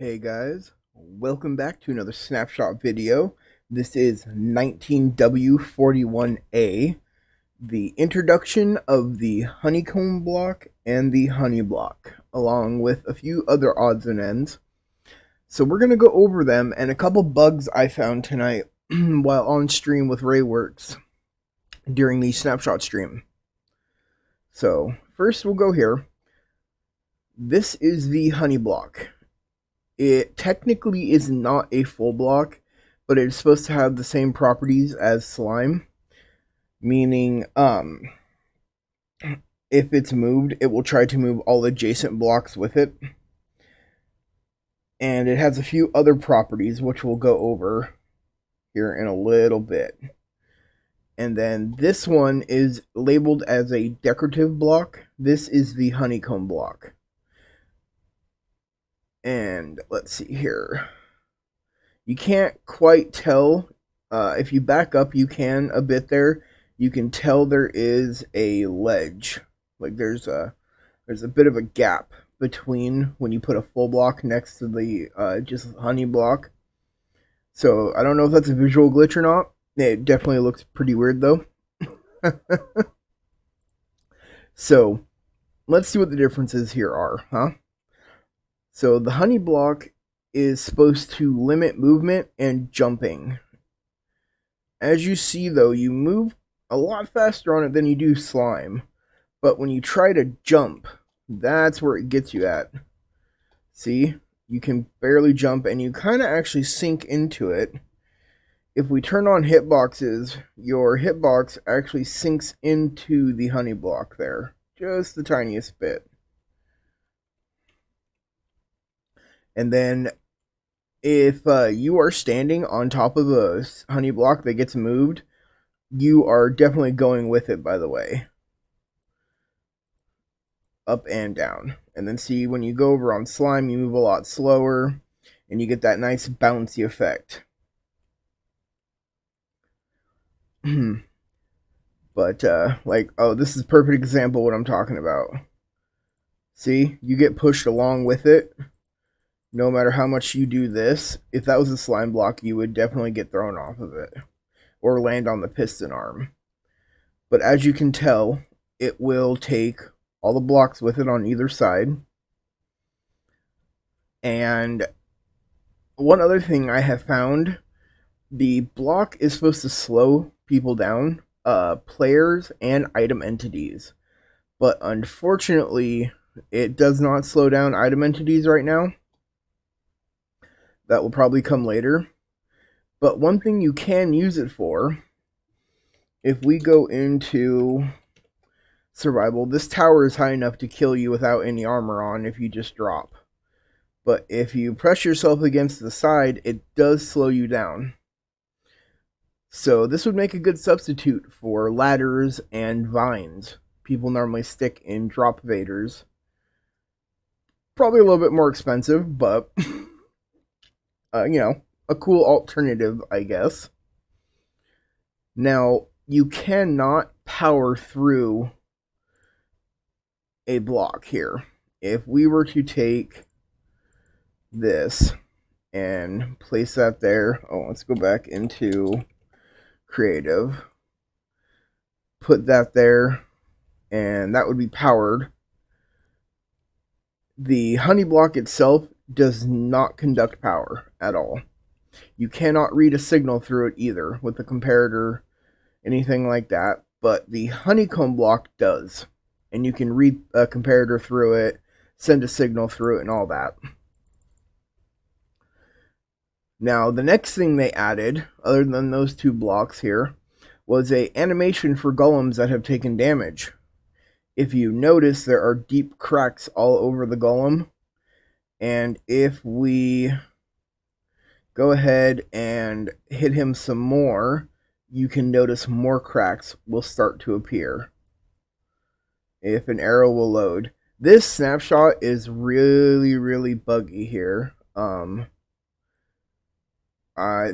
Hey guys, welcome back to another snapshot video. This is 19W41A, the introduction of the Honeycomb Block and the Honey Block, along with a few other odds and ends. So we're going to go over them and a couple bugs I found tonight while on stream with Rayworks during the snapshot stream. So first we'll go here. This is the Honey Block. It technically is not a full block, but it's supposed to have the same properties as slime, meaning if it's moved, it will try to move all adjacent blocks with it. And it has a few other properties which we'll go over here in a little bit. And then this one is labeled as a decorative block. This is the Honeycomb Block. And let's see here. You can't quite tell. If you back up, you can a bit there. You can tell there is a ledge. Like there's a bit of a gap between when you put a full block next to the just honey block. So I don't know if that's a visual glitch or not. It definitely looks pretty weird though. So let's see what the differences here are, huh? So the honey block is supposed to limit movement and jumping. As you see though, you move a lot faster on it than you do slime. But when you try to jump, that's where it gets you at. See? You can barely jump and you kind of actually sink into it. If we turn on hitboxes, your hitbox actually sinks into the honey block there. Just the tiniest bit. And then if you are standing on top of a honey block that gets moved, you are definitely going with it, by the way. Up and down. And then see, when you go over on slime, you move a lot slower, and you get that nice bouncy effect. But, this is a perfect example of what I'm talking about. See, you get pushed along with it. No matter how much you do this, if that was a slime block, you would definitely get thrown off of it. Or land on the piston arm. But as you can tell, it will take all the blocks with it on either side. And one other thing I have found, the block is supposed to slow people down, players and item entities. But unfortunately, it does not slow down item entities right now. That will probably come later. But one thing you can use it for, if we go into survival, this tower is high enough to kill you without any armor on if you just drop. But if you press yourself against the side, it does slow you down. So this would make a good substitute for ladders and vines. People normally stick in drop vaders. Probably a little bit more expensive, but a cool alternative, I guess. Now, you cannot power through a block here. If we were to take this and place that there, let's go back into creative, put that there, and that would be powered. The honey block itself does not conduct power at all. You cannot read a signal through it either with the comparator, anything like that, but the honeycomb block does. And you can read a comparator through it, send a signal through it, and all that. Now, the next thing they added, other than those two blocks here, was an animation for golems that have taken damage. If you notice, there are deep cracks all over the golem. And if we go ahead and hit him some more, you can notice more cracks will start to appear. If an arrow will load. This snapshot is really, really buggy here.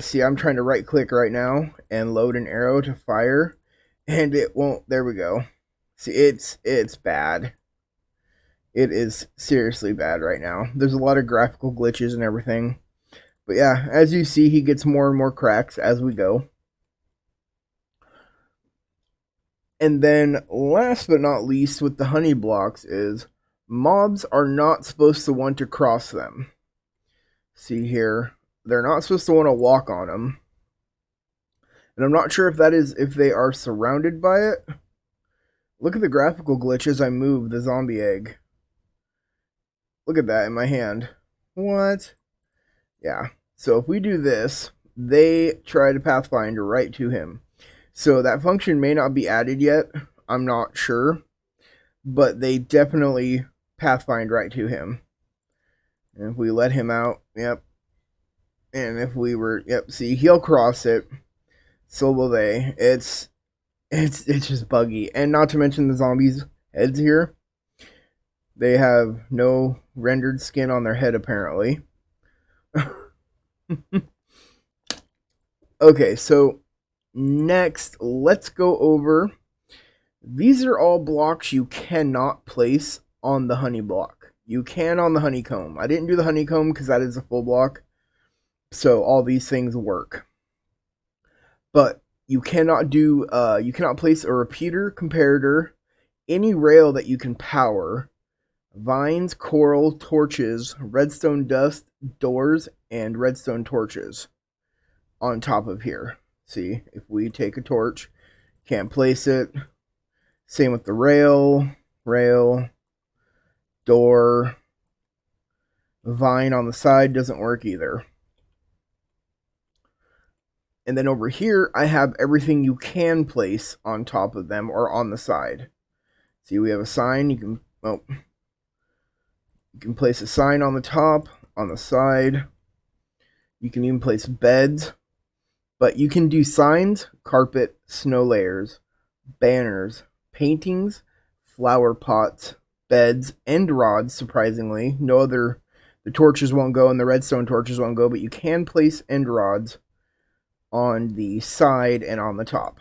See, I'm trying to right click right now and load an arrow to fire, and it won't. There we go. See, it's bad. It is seriously bad right now. There's a lot of graphical glitches and everything. But yeah, as you see, he gets more and more cracks as we go. And then last but not least with the honey blocks is mobs are not supposed to want to cross them. See here, they're not supposed to want to walk on them. And I'm not sure if that is if they are surrounded by it. Look at the graphical glitch as I move the zombie egg. Look at that in my hand. What? Yeah. So if we do this, they try to pathfind right to him. So that function may not be added yet. I'm not sure. But they definitely pathfind right to him. And if we let him out, yep. And if we were, yep, see, he'll cross it. So will they. It's just buggy. And not to mention the zombies' heads here. They have no rendered skin on their head, apparently. Okay, so next, let's go over. These are all blocks you cannot place on the honey block. You can on the honeycomb. I didn't do the honeycomb because that is a full block. So all these things work. But you cannot do, you cannot place a repeater, comparator, any rail that you can power, vines, coral, torches, redstone dust, doors, and redstone torches on top of here. See, if we take a torch, can't place it. Same with the rail, door, vine on the side doesn't work either. And then over here, I have everything you can place on top of them or on the side. See, we have a sign. You can place a sign on the top, on the side. You can even place beds. But you can do signs, carpet, snow layers, banners, paintings, flower pots, beds, end rods, surprisingly. No other, the torches won't go and the redstone torches won't go, but you can place end rods on the side and on the top.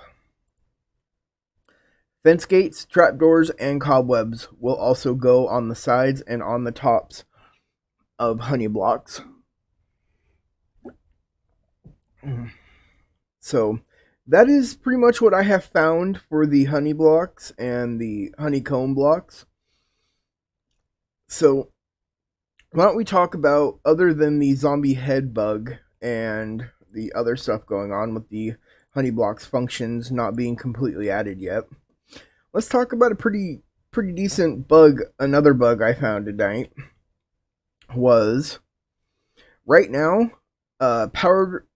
Fence gates, trapdoors, and cobwebs will also go on the sides and on the tops of honey blocks. So that is pretty much what I have found for the honey blocks and the honeycomb blocks. So why don't we talk about, other than the zombie head bug and the other stuff going on with the honey blocks functions not being completely added yet, let's talk about a pretty decent bug. Another bug I found tonight was, right now, powered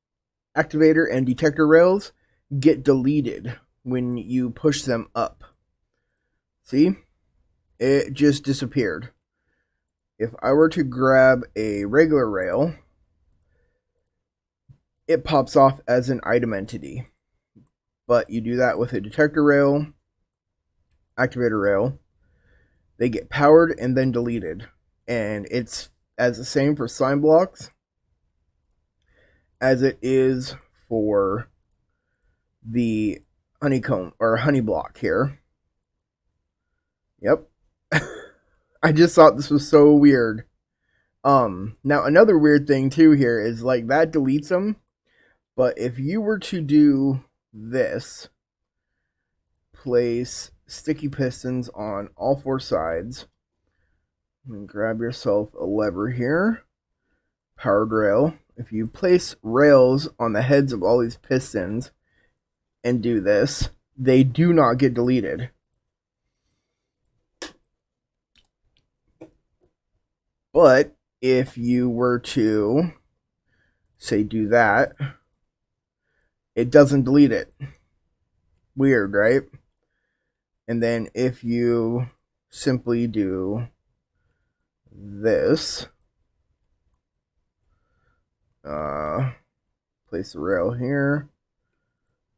activator and detector rails get deleted when you push them up. See? It just disappeared. If I were to grab a regular rail, it pops off as an item entity. But you do that with a detector rail, activator rail, they get powered and then deleted. And it's as the same for slime blocks as it is for the honeycomb or honey block here. Yep. I just thought this was so weird. Now another weird thing too here is, like, that deletes them, but if you were to do this, place sticky pistons on all four sides, and grab yourself a lever here, powered rail. If you place rails on the heads of all these pistons and do this, they do not get deleted. But if you were to, say, do that, it doesn't delete it. Weird, right? And then if you simply do this, place the rail here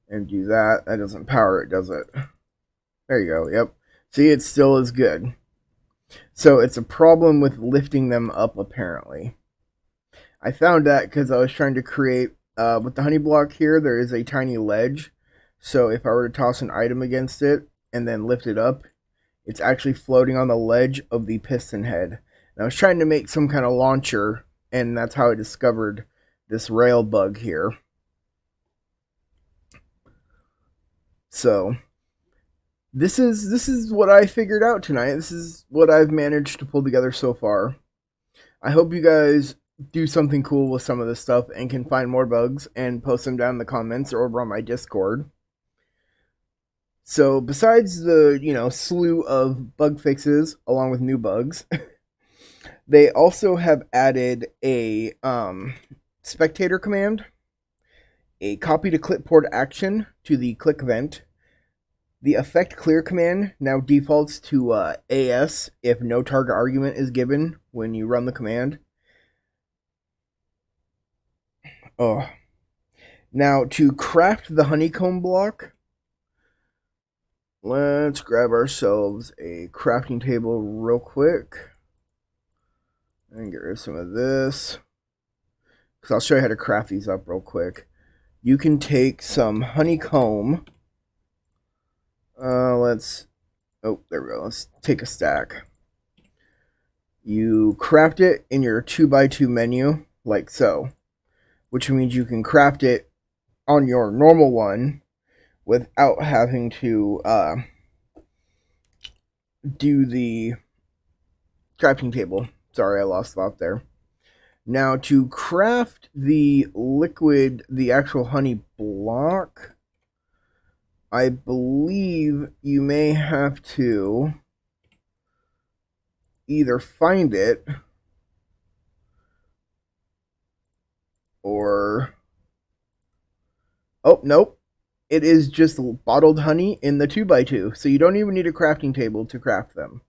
and do that, that doesn't power it, does it? There you go. Yep. See, it still is good. So it's a problem with lifting them up, apparently. I found that because I was trying to create, with the honey block here, there is a tiny ledge. So if I were to toss an item against it and then lift it up, It's actually floating on the ledge of the piston head. And I was trying to make some kind of launcher, and that's how I discovered this rail bug here. So this is what I figured out tonight. This is what I've managed to pull together so far. I hope you guys do something cool with some of this stuff and can find more bugs and post them down in the comments or over on my Discord. So besides the, slew of bug fixes along with new bugs, they also have added a spectator command, a copy to clipboard action to the click event. The effect clear command now defaults to AS if no target argument is given when you run the command. Oh. Now, to craft the honeycomb block, let's grab ourselves a crafting table real quick and get rid of some of this, because I'll show you how to craft these up real quick. You can take some honeycomb. There we go. Let's take a stack. You craft it in your 2x2 menu, like so, which means you can craft it on your normal one without having to do the crafting table. Sorry, I lost thought there. Now, to craft the liquid, the actual honey block, I believe you may have to either find it or... Oh, nope. It is just bottled honey in the 2x2, so you don't even need a crafting table to craft them.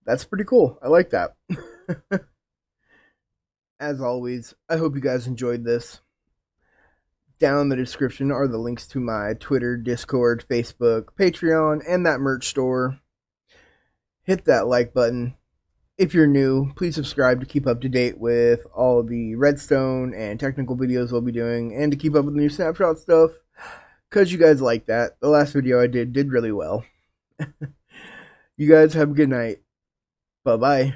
That's pretty cool. I like that. As always, I hope you guys enjoyed this. Down in the description are the links to my Twitter, Discord, Facebook, Patreon, and that merch store. Hit that like button. If you're new, please subscribe to keep up to date with all the redstone and technical videos we'll be doing, and to keep up with the new snapshot stuff, because you guys like that. The last video I did really well. You guys have a good night. Bye-bye.